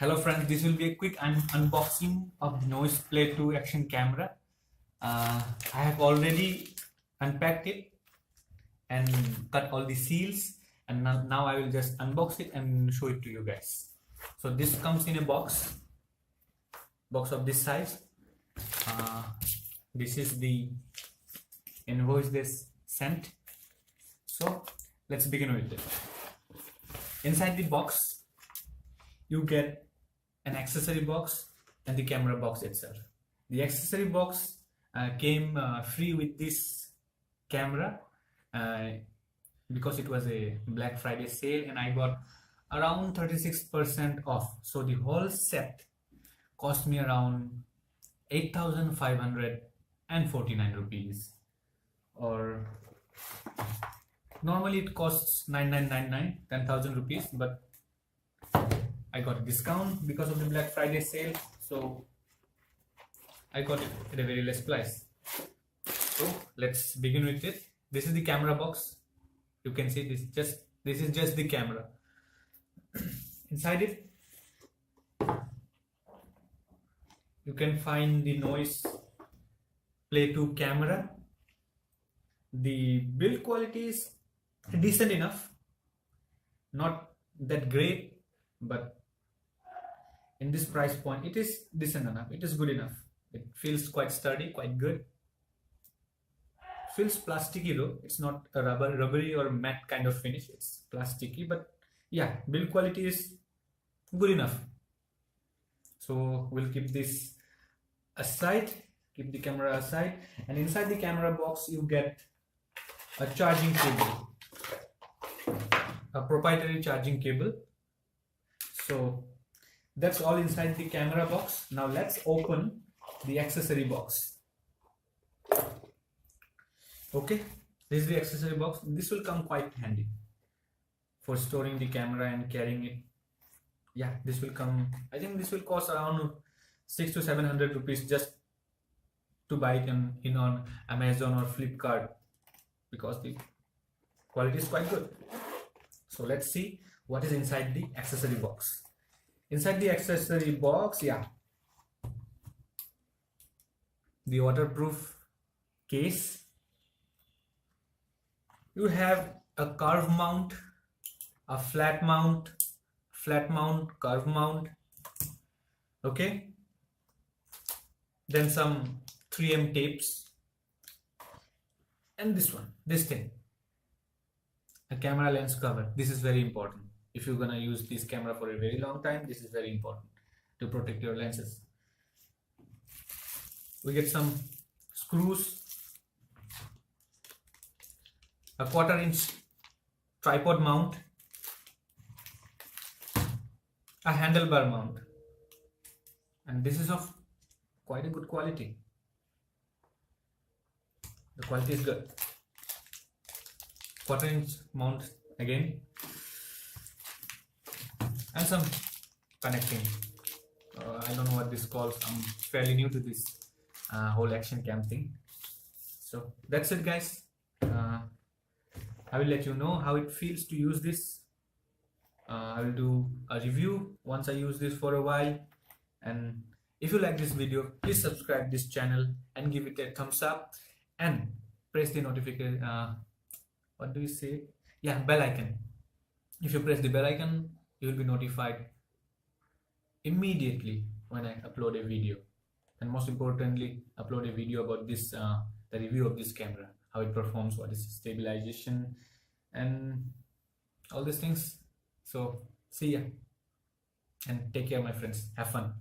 Hello friends, this will be a quick unboxing of the Noise Play 2 action camera. I have already unpacked it and cut all the seals, and now I will just unbox it and show it to you guys. So this comes in a box of this size. This is the invoice they sent. So let's begin with it. Inside the box you get an accessory box and the camera box itself. The accessory box came free with this camera because it was a Black Friday sale and I got around 36% off. So the whole set cost me around 8,549 rupees, or normally it costs 9,999, 10,000 rupees, but I got a discount because of the Black Friday sale, so I got it at a very less price. So let's begin with it. This is the camera box. You can see this is just the camera. Inside it you can find the Noise Play 2 camera. The build quality is decent enough, not that great, but in this price point it is decent enough. It is good enough. It feels quite sturdy, quite good. Feels plasticky though. It's not a rubbery or matte kind of finish. It's plasticky, but yeah, build quality is good enough. So we'll keep this aside, keep the camera aside, and inside the camera box you get a charging cable, a proprietary charging cable. So that's all inside the camera box. Now let's open the accessory box. Okay, this is the accessory box. This will come quite handy for storing the camera and carrying it. Yeah, this will come, I think this will cost around 600 to 700 rupees just to buy it in on Amazon or Flipkart, because the quality is quite good. So let's see what is inside the accessory box. Inside the accessory box, yeah, the waterproof case. You have a curve mount, a flat mount, curve mount. Okay. Then some 3M tapes. And this thing, a camera lens cover. This is very important. If you're gonna use this camera for a very long time, this is very important to protect your lenses. We get some screws, a 1/4 inch tripod mount, a handlebar mount, and this is of quite a good quality. The quality is good. 1/4 inch mount again, and some connecting. I don't know what this calls. I'm fairly new to this whole action cam thing. So that's it, guys. I will let you know how it feels to use this. I will do a review once I use this for a while. And if you like this video, please subscribe this channel and give it a thumbs up and press the notification. What do you say? Yeah, bell icon. If you press the bell icon, you will be notified immediately when I upload a video, and most importantly upload a video about this the review of this camera, how it performs, what is stabilization and all these things. So see ya and take care, my friends. Have fun.